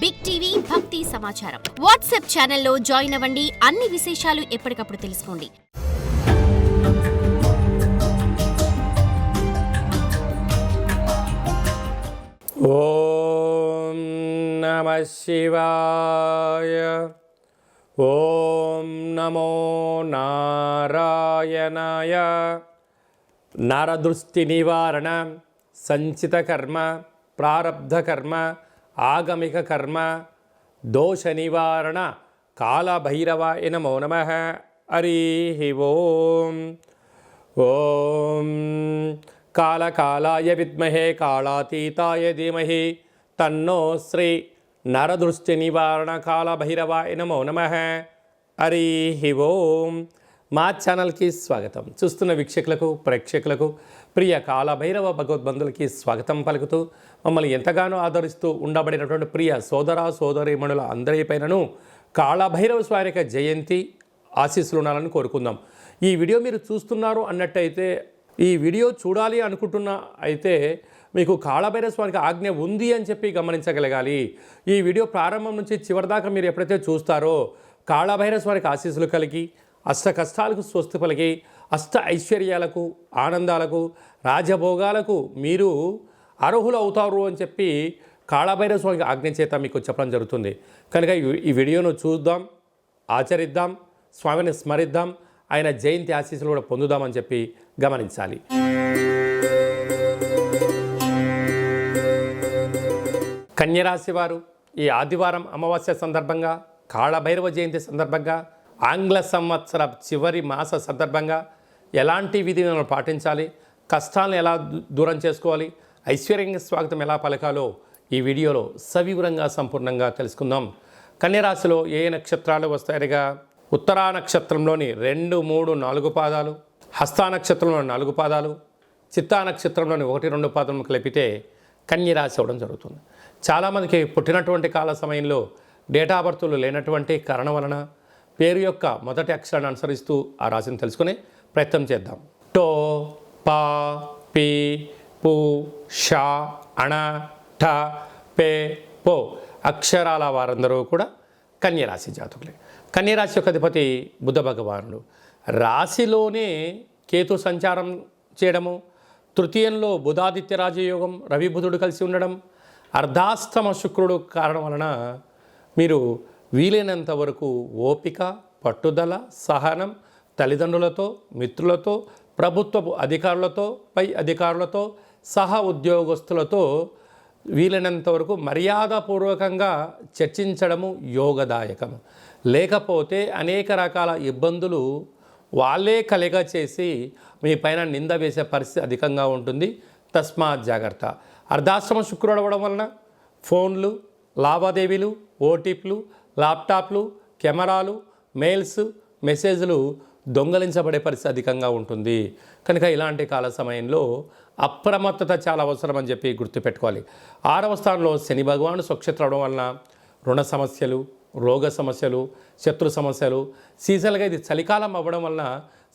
Big TV భక్తి సమాచారం WhatsApp ఛానల్లో జాయిన్ అవ్వండి. అన్ని విశేషాలు ఎప్పటికప్పుడు తెలుసుకోండి. ఓం నమః శివాయ. ఓం నమో నారాయణాయ. నరదృష్టి నివారణ, సంచిత కర్మ, ప్రారబ్ధ కర్మ, ఆగమిక కర్మ, దోష నివారణ, కాళభైరవాయ నమో నమః. హరి ఓం. ఓం కాళకాళాయ విద్మహే కాళాతీతాయ ధీమహి తన్నో శ్రీ నరదృష్టి నివారణ కాళభైరవాయ నమో నమః. హరి ఓం. మా ఛానల్కి స్వాగతం. చూస్తున్న వీక్షకులకు, ప్రేక్షకులకు, ప్రియ కాళభైరవ భగవద్బంధులకి స్వాగతం పలుకుతూ మమ్మల్ని ఎంతగానో ఆదరిస్తూ ఉండబడినటువంటి ప్రియ సోదర సోదరీమణుల అందరిపైనను కాళభైరవ స్వామి యొక్క జయంతి ఆశీస్సులు ఉండాలని కోరుకుందాం. ఈ వీడియో మీరు చూస్తున్నారు అన్నట్టయితే, ఈ వీడియో చూడాలి అనుకుంటున్న అయితే మీకు కాళభైరవ స్వామికి ఆజ్ఞ ఉంది అని చెప్పి గమనించగలగాలి. ఈ వీడియో ప్రారంభం నుంచి చివరిదాకా మీరు ఎప్పుడైతే చూస్తారో కాళభైరవ స్వామికి ఆశీస్సులు కలిగి అష్ట కష్టాలకు స్వస్తి పలికి అష్ట ఐశ్వర్యాలకు, ఆనందాలకు, రాజభోగాలకు మీరు అర్హులు అవుతారు అని చెప్పి కాళభైరవ స్వామికి ఆజ్ఞ చేత మీకు చెప్పడం జరుగుతుంది. కనుక ఈ వీడియోను చూద్దాం, ఆచరిద్దాం, స్వామిని స్మరిద్దాం, ఆయన జయంతి ఆశీస్సులు కూడా పొందుదామని చెప్పి గమనించాలి. కన్యరాశి వారు ఈ ఆదివారం అమావాస్య సందర్భంగా, కాళభైరవ జయంతి సందర్భంగా, ఆంగ్ల సంవత్సర చివరి మాస సందర్భంగా ఎలాంటి విధులను పాటించాలి, కష్టాలను ఎలా దూరం చేసుకోవాలి, ఐశ్వర్యంగా స్వాగతం ఎలా పలకాలో ఈ వీడియోలో సవివరంగా సంపూర్ణంగా తెలుసుకుందాం. కన్యరాశిలో ఏ నక్షత్రాలు వస్తాయనగా, ఉత్తరా నక్షత్రంలోని 2, 3, 4 పాదాలు, హస్తా నక్షత్రంలోని 4 పాదాలు, చిత్తా నక్షత్రంలోని 1, 2 పాదములు కలిపితే కన్యరాశి అవ్వడం జరుగుతుంది. చాలామందికి పుట్టినటువంటి కాల సమయంలో డేటా బర్తులు లేనటువంటి కారణం వలన పేరు యొక్క మొదటి అక్షరాన్ని అనుసరిస్తూ ఆ రాశిని తెలుసుకునే ప్రయత్నం చేద్దాం. టో, పా, పి, పు, షా, అణ, ఠ, పే, పో అక్షరాల వారందరూ కూడా కన్యరాశి జాతకులే. కన్యరాశి యొక్క అధిపతి బుధ భగవానుడు. రాశిలోనే కేతు సంచారం చేయడము, తృతీయంలో బుధాదిత్య రాజయోగం, రవి బుధుడు కలిసి ఉండడం, అర్ధాష్టమ శుక్రుడు కారణం వలన మీరు వీలైనంత వరకు ఓపిక, పట్టుదల, సహనం, తల్లిదండ్రులతో, మిత్రులతో, ప్రభుత్వపు అధికారులతో, పై అధికారులతో, సహ ఉద్యోగస్తులతో వీలైనంత వరకు మర్యాదపూర్వకంగా చర్చించడము యోగదాయకము. లేకపోతే అనేక రకాల ఇబ్బందులు వాళ్ళే కలగ చేసి మీ పైన నింద వేసే పరిస్థితి అధికంగా ఉంటుంది. తస్మాత్ జాగ్రత్త. అర్ధాశ్రమ శుక్రుడు అవ్వడం వలన ఫోన్లు, లావాదేవీలు, ఓటీపీలు, ల్యాప్టాప్లు, కెమెరాలు, మెయిల్స్, మెసేజ్లు దొంగలించబడే పరిస్థితి అధికంగా ఉంటుంది. కనుక ఇలాంటి కాల సమయంలో అప్రమత్తత చాలా అవసరం అని చెప్పి గుర్తుపెట్టుకోవాలి. 6వ స్థానంలో శని భగవాను స్వక్షేత్రం అవడం వలన రుణ సమస్యలు, రోగ సమస్యలు, శత్రు సమస్యలు, సీజనల్గా ఇది చలికాలం అవ్వడం వలన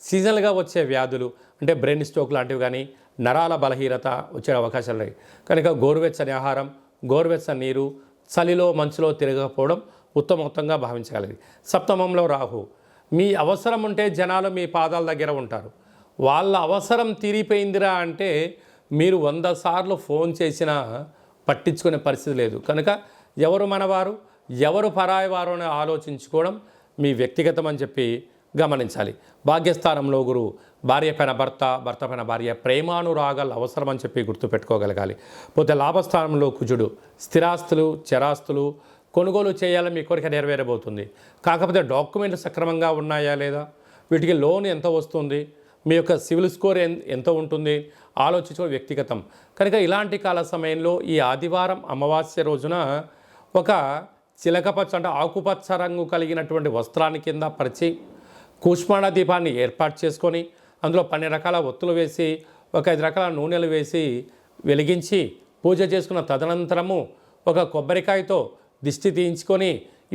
సీజనల్గా వచ్చే వ్యాధులు అంటే బ్రెయిన్ స్ట్రోక్ లాంటివి కానీ, నరాల బలహీనత వచ్చే అవకాశాలు ఉన్నాయి. కనుక గోరువెచ్చని ఆహారం, గోరువెచ్చని నీరు, చలిలో మంచులో తిరగకపోవడం ఉత్తమోత్తంగా భావించగలిగి. సప్తమంలో రాహు. మీ అవసరం ఉంటే జనాలు మీ పాదాల దగ్గర ఉంటారు. వాళ్ళ అవసరం తీరిపోయిందిరా అంటే మీరు 100 సార్లు ఫోన్ చేసినా పట్టించుకునే పరిస్థితి లేదు. కనుక ఎవరు మనవారు, ఎవరు పరాయి వారు అని ఆలోచించుకోవడం మీ వ్యక్తిగతం అని చెప్పి గమనించాలి. భాగ్యస్థానంలో గురువు. భార్య పైన భర్త, భర్త పైన భార్య, ప్రేమానురాగాలు అవసరం అని చెప్పి గుర్తుపెట్టుకోగలగాలి. పోతే లాభస్థానంలో కుజుడు. స్థిరాస్తులు, చరాస్తులు కొనుగోలు చేయాలని మీ కోరిక నెరవేరబోతుంది. కాకపోతే డాక్యుమెంట్లు సక్రమంగా ఉన్నాయా లేదా, వీటికి లోన్ ఎంత వస్తుంది, మీ యొక్క సివిల్ స్కోర్ ఎంత ఉంటుంది ఆలోచించే వ్యక్తిగతం. కనుక ఇలాంటి కాల సమయంలో ఈ ఆదివారం అమావాస్య రోజున ఒక చిలకపచ్చ అంటే ఆకుపచ్చ రంగు కలిగినటువంటి వస్త్రాన్ని కింద పరిచి కూష్మాండ దీపాన్ని ఏర్పాటు చేసుకొని అందులో 12 రకాల ఒత్తులు వేసి, ఒక 5 రకాల నూనెలు వేసి వెలిగించి పూజ చేసుకున్న తదనంతరము ఒక కొబ్బరికాయతో దిష్టి తీయించుకొని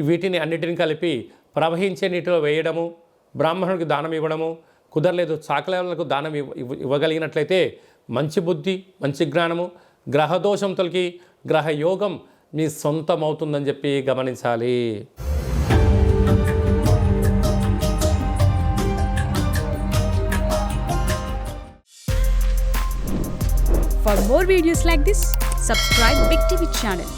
వీటిని అన్నిటిని కలిపి ప్రవహించే నీటిలో వేయడము, బ్రాహ్మణుడికి దానం ఇవ్వడము, కుదరలేదు చాకలేలకు దానం ఇవ్వగలిగినట్లయితే మంచి బుద్ధి, మంచి జ్ఞానము, గ్రహదోషం తొలగి గ్రహయోగం మీ సొంతం అవుతుందని చెప్పి గమనించాలి. For more videos like this, subscribe Big TV channel.